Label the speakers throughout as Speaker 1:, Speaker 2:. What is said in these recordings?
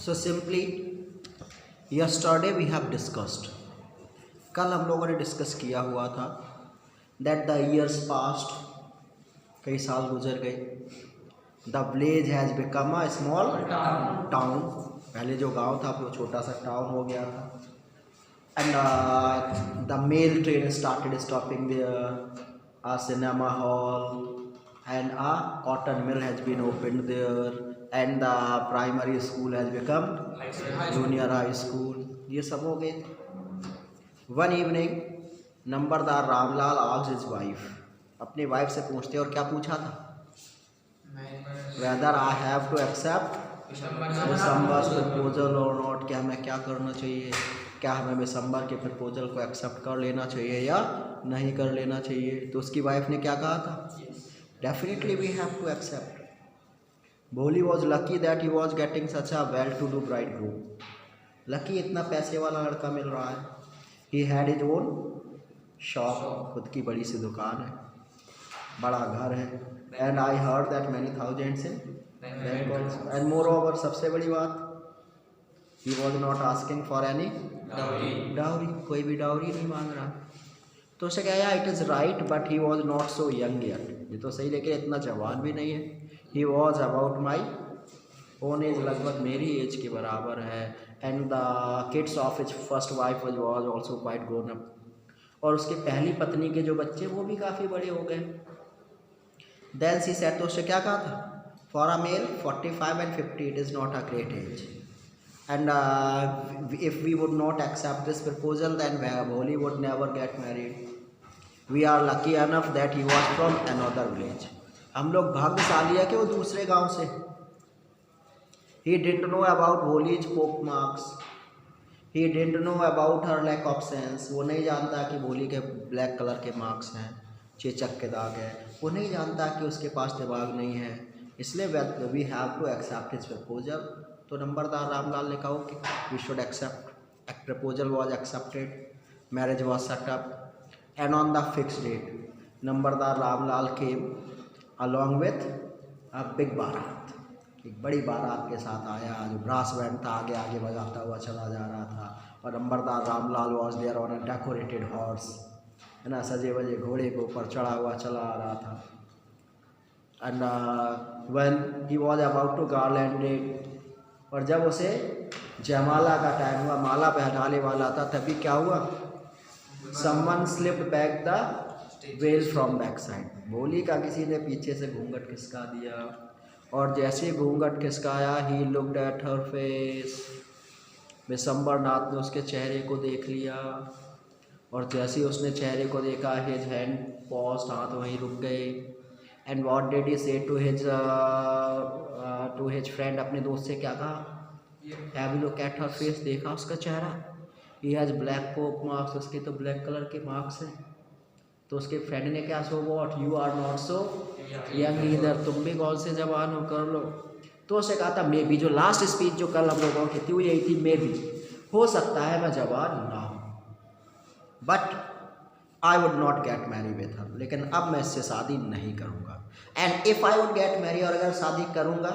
Speaker 1: So simply, yesterday we have discussed. कल हम लोगों ने डिस्कस किया हुआ था that the years passed, कई साल गुजर गए. The village has become a small town. पहले जो गांव था वो छोटा सा टाउन हो गया था. And the mail train started stopping there. A cinema hall and a cotton mill has been opened there. And the primary school has become junior high school. ये सब हो गए. One evening, नंबरदार रामलाल asked his wife. अपनी wife से पूछते और क्या पूछा था? Whether I have to accept Vishambar proposal और नॉट, क्या हमें क्या करना चाहिए, क्या हमें विशंबर के प्रपोजल को एक्सेप्ट कर लेना चाहिए या नहीं कर लेना चाहिए. तो उसकी वाइफ ने क्या कहा था? Definitely we have to accept. Bholi was lucky that he was getting such a well to do bride groom. Lucky, इतना पैसे वाला लड़का मिल रहा है. He had his own shop, खुद की बड़ी सी दुकान है, बड़ा घर है. And I heard that many thousands in bank also. And moreover, सबसे बड़ी बात, he was not asking for any dowry. कोई भी डाउरी नहीं मांग रहा. तो उसे कहा it is right but he was not so young yet. ये तो सही, लेकिन इतना जवान भी नहीं है. He was about my own age, लगभग मेरी एज के बराबर है. And the kids of his first wife was also quite grown up. और उसकी पहली पत्नी के जो बच्चे वो भी काफ़ी बड़े हो गए. देन सी सेड, तो उससे क्या कहा था? For a male 45 and 50 it is not a great age. And if we would not accept this proposal, then Bholi would never get married. We are lucky enough that he was from another village. हम लोग भाग्यशाली है कि वो दूसरे गांव से. He didn't know about Bholi's poke marks. He didn't know about her lack of sense. वो नहीं जानता कि भोली के ब्लैक कलर के मार्क्स हैं, चेचक के दाग है. वो नहीं जानता कि उसके पास दिमाग नहीं है. इसलिए we have to accept his proposal. तो नंबरदार रामलाल ने कहा कि we should accept. Proposal was accepted, marriage was set up and on the fix date नंबरदार Ramlal came along with a big बारात. एक बड़ी बारात के साथ आया. जो ब्रास बैंड था आगे आगे बजाता हुआ चला जा रहा था. और नंबरदार Ramlal was there on a decorated horse, है ना, सजे वजे घोड़े के ऊपर चढ़ा हुआ चला आ रहा था. And when he was about to garland, और जब उसे जयमाला का टाइम हुआ, माला पहनाने वाला था, तभी क्या हुआ? Someone slipped back the well from back side. भोली का किसी ने पीछे से घूंघट खिसका दिया. और जैसे ही घूंघट खिसकाया, he looked at her face. Vishambar Nath ने उसके चेहरे को देख लिया. और जैसे ही उसने चेहरे को देखा, हिज हैंड पॉज्ड, हाथ वहीं रुक गए. एंड व्हाट डिड ही से टू हिज फ्रेंड, अपने दोस्त से क्या कहा? Have you look at her face, देखा उसका चेहरा? ही हैज़ ब्लैक पोक मार्क्स, उसके तो ब्लैक कलर के मार्क्स हैं. तो उसके फ्रेंड ने क्या, so what, you are not so young either, तुम भी कौन से जवान हो, कर लो. तो उसे कहा था मे बी, जो लास्ट स्पीच जो कल हम लोगों की थी वो यही थी, मे बी, हो सकता है मैं जवान ना हूँ, but I would not get marry with her, लेकिन अब मैं इससे शादी नहीं करूँगा. And if I would get marry, और अगर शादी करूँगा,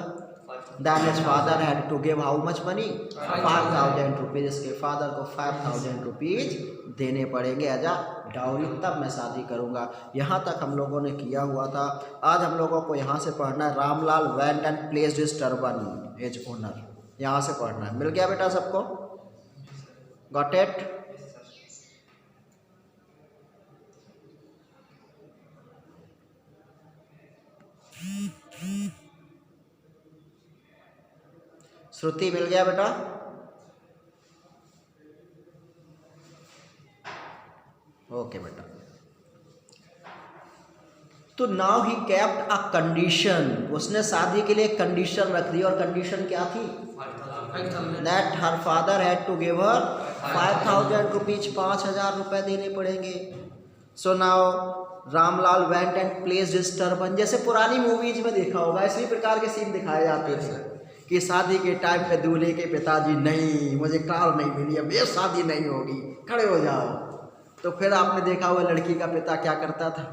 Speaker 1: then his father had to give how much money? 5,000 rupees. इसके फादर को 5,000 रुपीज़ देने पड़ेंगे एज अ डाउरी, तब मैं शादी करूँगा. यहाँ तक हम लोगों ने किया हुआ था. आज हम लोगों को यहाँ से पढ़ना है. Ramlal went and placed his turban his owner. यहाँ से पढ़ना है. मिल गया बेटा सबको? Got it? श्रुति मिल गया बेटा? ओके बेटा. तो now he kept a condition. उसने शादी के लिए एक कंडीशन रख दी. और कंडीशन क्या थी? That her father had to give her 5,000 rupees. 5,000 रुपये देने पड़ेंगे. So now Ramlal went and placed his turban. जैसे पुरानी मूवीज में देखा होगा, इसी प्रकार के सीन दिखाए जाते थे कि शादी के टाइम पे दूल्हे के पिताजी, नहीं मुझे कार नहीं मिली, अब ये शादी नहीं होगी, खड़े हो जाओ. तो फिर आपने देखा हुआ लड़की का पिता क्या करता था?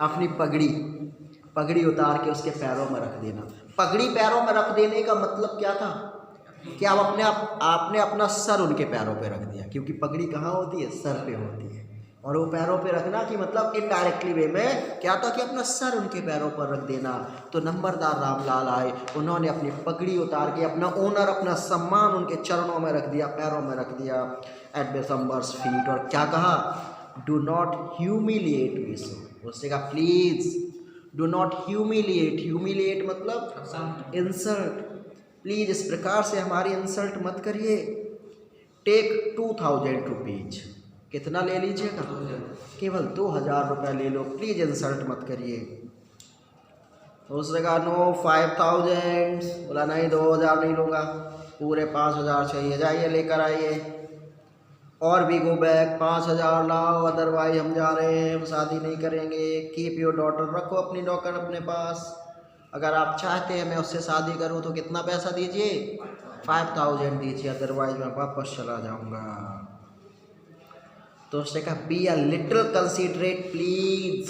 Speaker 1: अपनी पगड़ी उतार के उसके पैरों में रख देना. पगड़ी पैरों में रख देने का मतलब क्या था? कि आपने अपना सर उनके पैरों पे रख दिया, क्योंकि पगड़ी कहाँ होती है, सर पे होती है, और वो पैरों पे रखना कि मतलब इनडायरेक्टली वे में क्या था कि अपना सर उनके पैरों पर रख देना। तो नंबरदार रामलाल आए, उन्होंने अपनी पगड़ी उतार के अपना ऑनर, अपना सम्मान उनके चरणों में रख दिया, पैरों में रख दिया एट बिशंबर्स फीट, और क्या कहा, डू नॉट ह्यूमिलिएट विष्णु। उससे कहा please do not humiliate, humiliate मतलब इंसल्ट, प्लीज इस प्रकार से हमारी इंसल्ट मत करिए। टेक 2000 रुपीज, कितना ले लीजिएगा, केवल 2000 रुपये ले लो, प्लीज इंसल्ट मत करिए। उसने कहा नो 5000, बोला नहीं 2000 नहीं लूँगा, पूरे 5000 चाहिए, जाइए लेकर आइए। और भी गो बैक 5000 लाओ, अदरवाइज हम जा रहे हैं, हम शादी नहीं करेंगे। कीप योर डॉटर, रखो अपनी डॉटर अपने पास, अगर आप चाहते हैं मैं उससे शादी करूं तो कितना पैसा दीजिए, 5000 दीजिए, अदरवाइज मैं वापस चला जाऊंगा। तो उसने कहा be a little considerate please,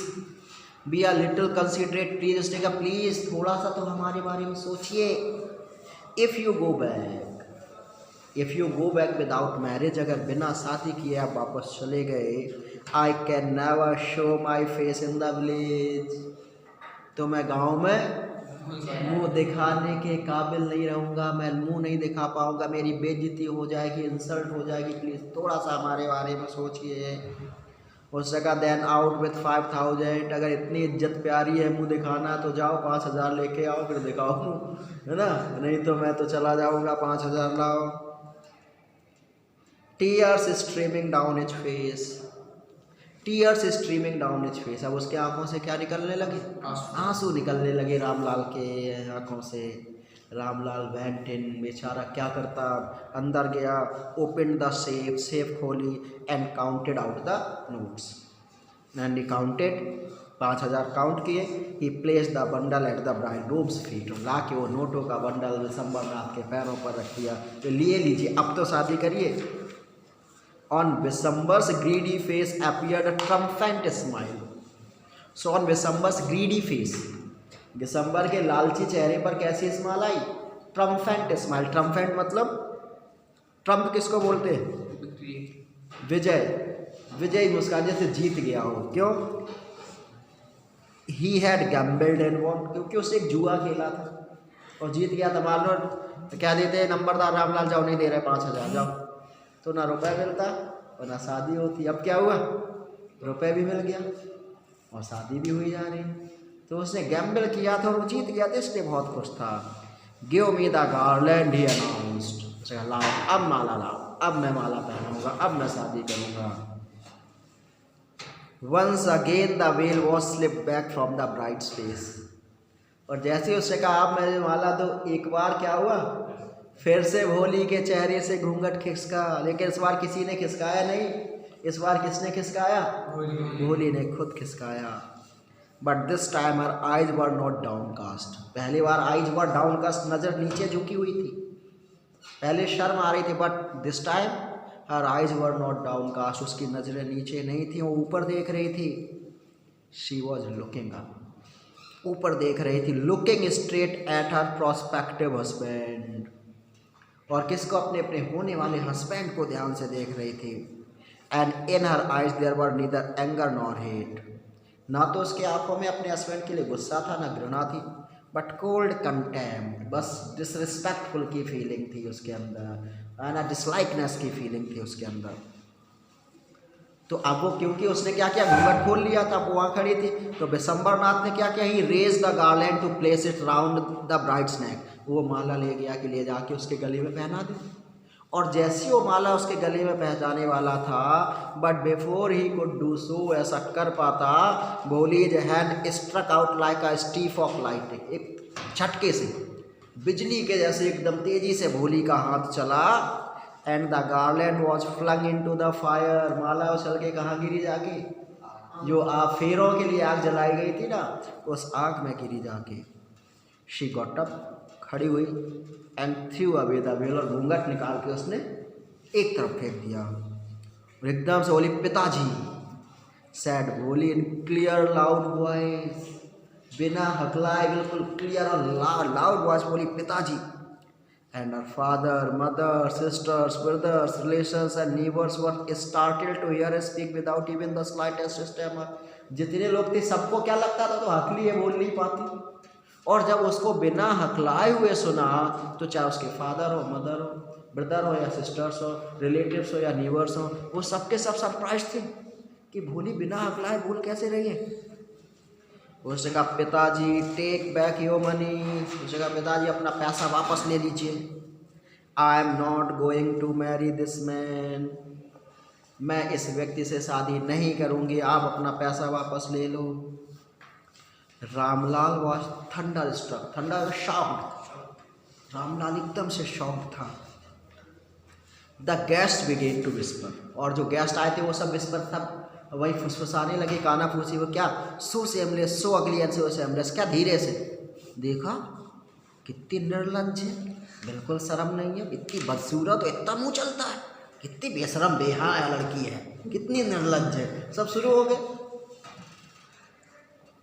Speaker 1: be a little considerate please. उसने कहा प्लीज थोड़ा सा तो हमारे बारे में सोचिए। If you go back without marriage, अगर बिना शादी किए आप वापस चले गए, I can never show my face in the village, तो मैं गांव में मुंह दिखाने के काबिल नहीं रहूँगा, मैं मुंह नहीं दिखा पाऊँगा, मेरी बेइज्जती हो जाएगी, इंसल्ट हो जाएगी, प्लीज़ थोड़ा सा हमारे बारे में सोचिए। उसने कहा देन आउट विथ 5000, अगर इतनी इज्जत प्यारी है मुंह दिखाना तो जाओ 5000 लेके आओ, फिर दिखाओ, है ना, नहीं तो मैं तो चला जाऊँगा, 5000 लाओ। Tears streaming down his face, tears streaming his face, अब उसके आंखों से क्या निकलने लगे, आंसू निकलने लगे रामलाल के आंखों से। रामलाल वेंट इन, बेचारा क्या करता, अंदर गया, ओपन द सेफ, सेफ खोली, and counted out the notes, and he counted, 5000 count किए। He place the bundle at the bridegroom's feet, ला के वो नोटों का बंडल विशंबरनाथ के पैरों पर रख दिया, तो लिए लीजिए अब तो शादी करिए। On Vicember's greedy face appeared a triumphant smile. So on Vicember's greedy face, दिसंबर के लालची चेहरे पर कैसी स्माइल आई, ट्रम्फेंट स्माइल। ट्रम्फेंट मतलब, ट्रम्प किसको बोलते हैं, विजय, विजय मुस्कान, जैसे जीत गया हो। क्यों, he had gambled and won, क्योंकि उसने एक जुआ खेला था और जीत गया था। मान लो तो क्या देते हैं, नंबरदार रामलाल जाओ नहीं दे रहे 5000, जाओ, तो ना रुपए मिलता और ना शादी होती। अब क्या हुआ, रुपए भी मिल गया और शादी भी हुई जा रही। तो उसने गैम्बल किया था और वो जीत गया था, इसलिए बहुत खुश था। Give me the garland he announced, लाओ अब माला लाओ, अब मैं माला पहनाऊंगा, अब मैं शादी करूंगा। Once again the veil was slip back from the bride's face, और जैसे ही उसने कहा अब मैं माला दो, एक बार क्या हुआ, फिर से भोली के चेहरे से घूंघट खिसका। लेकिन इस बार किसी ने खिसकाया नहीं, इस बार किसने खिसकाया, भोली ने खुद खिसकाया। But this time her eyes were not downcast, पहली बार आइज वर डाउनकास्ट, नज़र नीचे झुकी हुई थी, पहले शर्म आ रही थी, but this time her eyes were not downcast, उसकी नज़रें नीचे नहीं थी, वो ऊपर देख रही थी। शी वॉज लुकिंग अप, ऊपर देख रही थी, looking straight at her prospective husband, और किसको, अपने अपने होने वाले हस्बैंड को ध्यान से देख रही थी। And in her eyes there were neither anger nor hate, ना तो उसके आंखों में अपने हस्बैंड के लिए गुस्सा था ना घृणा थी, बट कोल्ड कंटेम्प्ट, बस डिसरिस्पेक्टफुल की फीलिंग थी उसके अंदर, ना डिसलाइकनेस की फीलिंग थी उसके अंदर। तो अब वो, क्योंकि उसने क्या किया, घूंघट खोल लिया था, वो वहाँ खड़ी थी, तो विशंबरनाथ ने क्या किया, he raise the garland to place it round the bride's neck, वो माला ले गया कि ले जाके उसके गले में पहना दे। और जैसी वो माला उसके गले में पहनाने वाला था, but before he could do so, ऐसा कर पाता, Bholi's hand struck out like a stiff of lighting, एक झटके से, बिजली के जैसे एकदम तेजी से भोली का हाथ चला। And the garland was flung into the fire, माला उछल के कहाँ गिरी जाके, जो फेरों के लिए आग जलाई गई थी ना, उस आग में गिरी जाके। शी गॉट अप, खड़ी हुई, and through away the well, और घूंघट निकाल के उसने एक तरफ फेंक दिया, और एकदम से बोली पिताजी, सैड बोली इन क्लियर लाउड वॉइस, बिना हकलाए बिल्कुल क्लियर और लाउड वॉइस बोली पिताजी। and her father, mother, sisters, brothers, relations and neighbors were startled to hear her speak without even the slightest stammer. जितने लोग थे सबको क्या लगता था तो हकली है, बोल नहीं पाती। और जब उसको बिना हकलाए हुए सुना तो चाहे उसके फादर हो, मदर हो, ब्रदर हो या सिस्टर्स हो, रिलेटिव्स हो या नीबर्स हो, वो सबके सब सरप्राइज थे कि भोली बिना हकलाए बोल कैसे रही है। उसने कहा पिताजी टेक बैक योर मनी, उसने कहा पिताजी अपना पैसा वापस ले लीजिए। I am not going to marry this man, मैं इस व्यक्ति से शादी नहीं करूँगी, आप अपना पैसा वापस ले लो। Ramlal was thunderstruck, thunder shocked, Ramlal एकदम से शॉक्ड था। The guest began to whisper, और जो गेस्ट आए थे वो सब विस्पर था, वही फुसफुसाने लगे, काना फूसी, वो क्या सो सेमलेस, सो अगली एंड सो सेमलेस, क्या धीरे से देखा कितनी निर्लज्ज है, बिल्कुल शर्म नहीं है, इतनी बदसूरत और इतना मुंह चलता है, कितनी बेशरम बेहाया लड़की है, कितनी निर्लज्ज है, सब शुरू हो गए।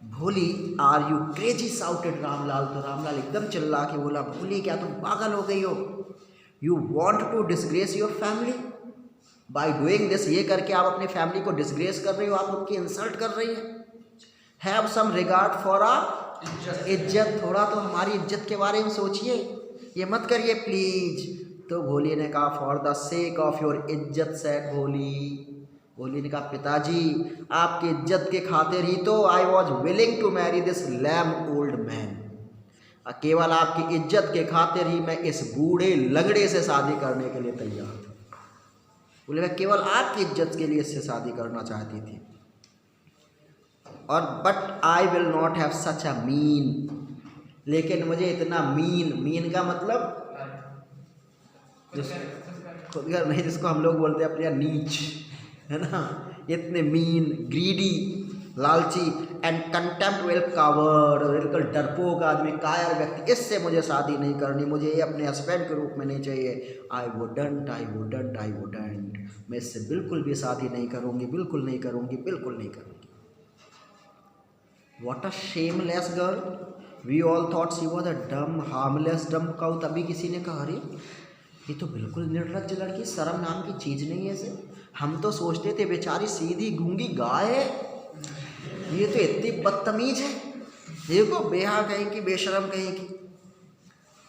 Speaker 1: Bholi are you crazy shouted Ramlal, तो रामलाल एकदम चिल्ला के बोला भोली क्या तुम पागल हो गई हो, you want to disgrace your family by doing this, ये करके आप अपनी फैमिली को डिसग्रेस कर रही हो, आप उनकी इंसल्ट कर रही है। Have some regard for our इज्जत, थोड़ा तो हमारी इज्जत के बारे में सोचिए, ये मत करिए प्लीज। तो भोली ने कहा for the sake of your इज्जत सेड भोली, भोली ने कहा पिताजी आपकी इज्जत के खातिर ही तो I was willing to marry this lame old man, केवल आपकी इज्जत के खातिर ही मैं इस बूढ़े लंगड़े से शादी करने के लिए तैयार था। बोले मैं केवल आपकी इज्जत के लिए इससे शादी करना चाहती थी, और but I will not have such a mean, लेकिन मुझे इतना मीन का मतलब खुद घर नहीं, जिसको हम लोग बोलते हैं अपने यहाँ नीच, है ना, इतने मीन, ग्रीडी, लालची एंड कंटेम्प्ट विल कावर्ड, बिल्कुल डरपोक आदमी, कायर व्यक्ति, इससे मुझे शादी नहीं करनी, मुझे ये अपने हस्बैंड के रूप में नहीं चाहिए। आई वुडंट, मैं इससे बिल्कुल भी शादी नहीं करूँगी, बिल्कुल नहीं करूँगी, बिल्कुल नहीं करूँगी। What a shameless girl, we all thought she was a dumb harmless डम काउ, तभी किसी ने कहा अरे ये तो बिल्कुल निर्लज्ज लड़की, शर्म नाम की चीज़ नहीं है इसे, हम तो सोचते थे बेचारी सीधी गूंगी गाय है, ये तो इतनी बदतमीज है, देखो बेहा कहीं की, बेशरम कहीं की।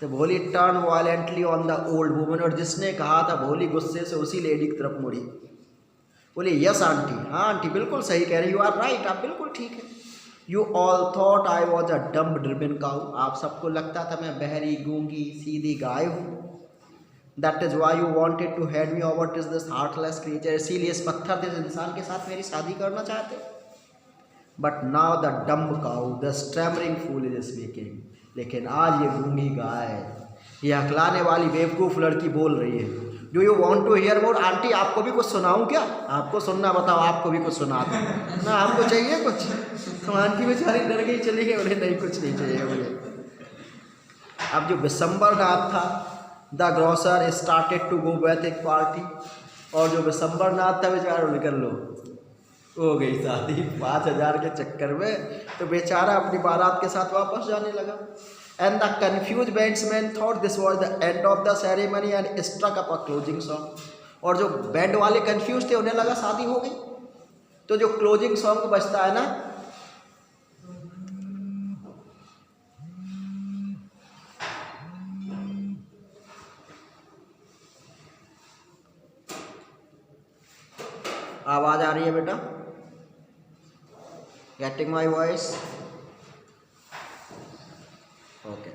Speaker 1: तो भोली turn violently on the old woman, और जिसने कहा था भोली गुस्से से उसी लेडी की तरफ मुड़ी, बोले यस आंटी, हाँ आंटी बिल्कुल सही कह रही, यू आर राइट, आप बिल्कुल ठीक है। You all thought I was a dumb driven cow, आप सबको लगता था मैं बहरी गूंगी सीधी गाय हूँ। That is why you wanted to hand me over to this heartless creature, इसीलिए इस पत्थर दिल इंसान के साथ मेरी शादी करना चाहते। But now the dumb cow the stammering fool is speaking, लेकिन आज ये गूंगी गाय, ये हकलाने वाली बेवकूफ़ लड़की बोल रही है। Do you want to hear more, aunty आपको भी कुछ सुनाऊँ क्या, आपको सुनना बताओ, आपको भी कुछ सुना दूँ ना, आपको चाहिए कुछ? तो आंटी बेचारी डर गई, चली गई, बोले नहीं कुछ नहीं चाहिए मुझे। अब जो विशंबर नाथ था, the grocer started to go with एक पार्टी, और जो विशंबर नाथ था बेचारा निकल लो हो गई शादी 5000 के चक्कर में, तो बेचारा अपनी बारात के साथ वापस जाने लगा। And the confused bandsmen thought this was the end of the ceremony and struck up a closing song, और जो बैंड वाले कन्फ्यूज थे उन्हें लगा शादी हो गई, तो जो क्लोजिंग सॉन्ग बजता है ना, आवाज आ रही है बेटा, गेटिंग माई वॉइस, ओके।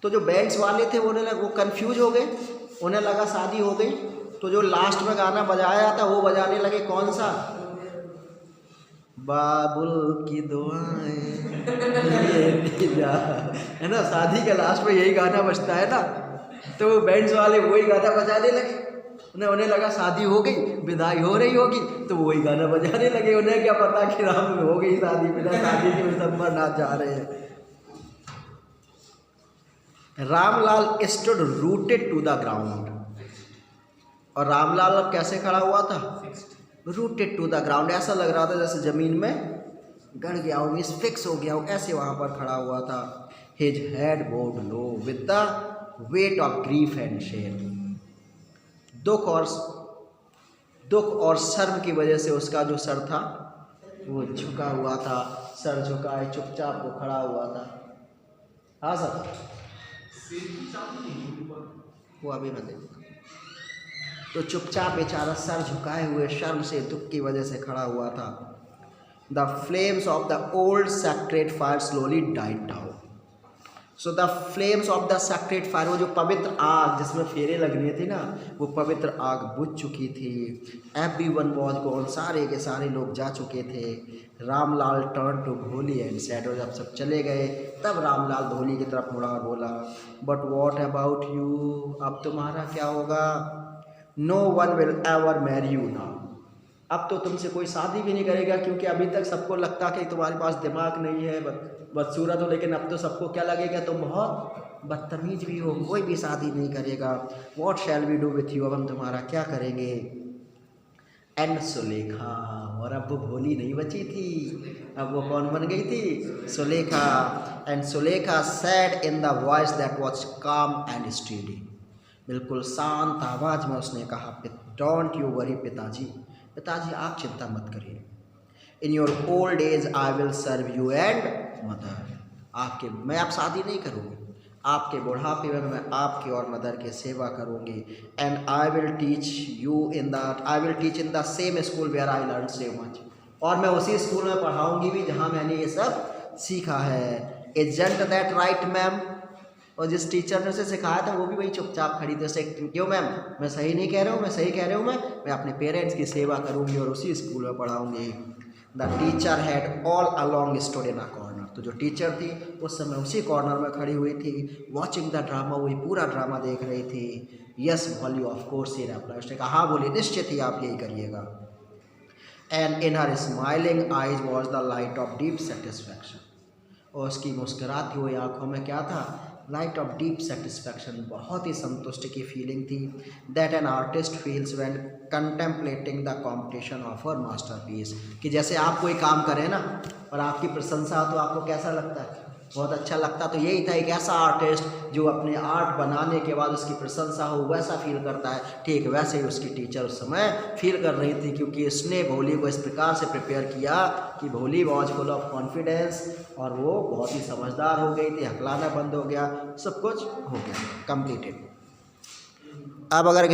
Speaker 1: तो जो बैंड्स वाले थे वो कंफ्यूज हो गए, उन्हें लगा शादी हो गई, तो जो लास्ट में गाना बजाया था वो बजाने लगे, कौन सा, बाबुल की दुआएं है ना, शादी के लास्ट में यही गाना बजता है ना, तो बैंड्स वाले वही गाना बजाने लगे, उन्हें लगा शादी हो गई, विदाई हो रही होगी, तो वो वही गाना बजाने लगे। उन्हें क्या पता कि राम में हो गई शादी, बिना शादी के विशंबर नाथ जा रहे हैं। Ramlal stood rooted to the ground, और रामलाल अब कैसे खड़ा हुआ था, रूटेड टू द ग्राउंड, ऐसा लग रहा था जैसे जमीन में गड़ गया हो, फिक्स हो गया हो, ऐसे वहाँ पर खड़ा हुआ था। His head bowed low with the weight of grief and shame. दुख और शर्म की वजह से उसका जो सर था वो झुका हुआ था, सर झुकाए चुपचाप वो खड़ा हुआ था। हाँ सर, वो अभी मैं देखूँगा। तो चुपचाप बेचारा सर झुकाए हुए शर्म से दुख की वजह से खड़ा हुआ था। The flames of the old sacred fire slowly died down. So the flames of the sacred fire, वो जो पवित्र आग जिसमें फेरे लगने थे ना, वो पवित्र आग बुझ चुकी थी। एवरीवन वाज गॉन, सारे के सारे लोग जा चुके थे। रामलाल टर्न टू भोली एंड सेड, और जब सब चले गए तब रामलाल भोली की तरफ मुड़ा और बोला, बट वॉट अबाउट यू, अब तुम्हारा क्या होगा? No one will ever marry you now, अब तो तुमसे कोई शादी भी नहीं करेगा, क्योंकि अभी तक सबको लगता कि तुम्हारे पास दिमाग नहीं है, बदसूरत हो, लेकिन अब तो सबको क्या लगेगा, तुम बहुत बदतमीज भी हो, कोई भी शादी नहीं करेगा। What shall we do with you, अब हम तुम्हारा क्या करेंगे? एंड सुलेखा, और अब वो भोली नहीं बची थी, अब वो कौन बन गई थी? Sulekha. And Sulekha sad in the voice that was काम एंड स्टेडी, बिल्कुल शांत आवाज़ में उसने कहा, डोंट यू वरी पिताजी, पिताजी आप चिंता मत करिए। In your old age I will serve you and mother, मैं अब शादी नहीं करूँगी, आपके बुढ़ापे में मैं आपके और मदर की सेवा करूँगी। And I will teach in the same school where I learn so much, और मैं उसी स्कूल में पढ़ाऊँगी भी जहाँ मैंने ये सब सीखा है। इजंट दैट राइट मैम, और जिस टीचर ने उसे सिखाया था वो भी वही चुपचाप खड़ी थी। उसे, क्यों मैम, मैं सही नहीं कह रहा हूँ, मैं सही कह रहा हूँ, मैं अपने पेरेंट्स की सेवा करूँगी और उसी स्कूल में पढ़ाऊँगी। The teacher had all along stood in a corner, तो जो टीचर थी उस समय उसी कॉर्नर में खड़ी हुई थी, वॉचिंग द ड्रामा, वही पूरा ड्रामा देख रही थी। Yes value of course he reply, उसने कहा हाँ बोली, निश्चित ही आप यही करिएगा। And in her smiling eyes was the light of deep satisfaction, और उसकी मुस्कुराती हुई आंखों में क्या था? लाइट ऑफ डीप सेटिस्फैक्शन, बहुत ही संतुष्टि की फीलिंग थी। That an artist feels when contemplating the competition of her masterpiece, कि जैसे आप कोई काम करें ना और आपकी प्रशंसा हो तो आपको कैसा लगता है? बहुत अच्छा लगता। तो यही था, एक ऐसा आर्टिस्ट जो अपने आर्ट बनाने के बाद उसकी प्रशंसा हो वैसा फील करता है, ठीक वैसे ही उसकी टीचर उस समय फील कर रही थी, क्योंकि उसने भोली को इस प्रकार से प्रिपेयर किया कि भोली वॉज फुल ऑफ कॉन्फिडेंस, और वो बहुत ही समझदार हो गई थी, हकलाना बंद हो गया, सब कुछ हो गया, कंप्लीटेड। अब अगर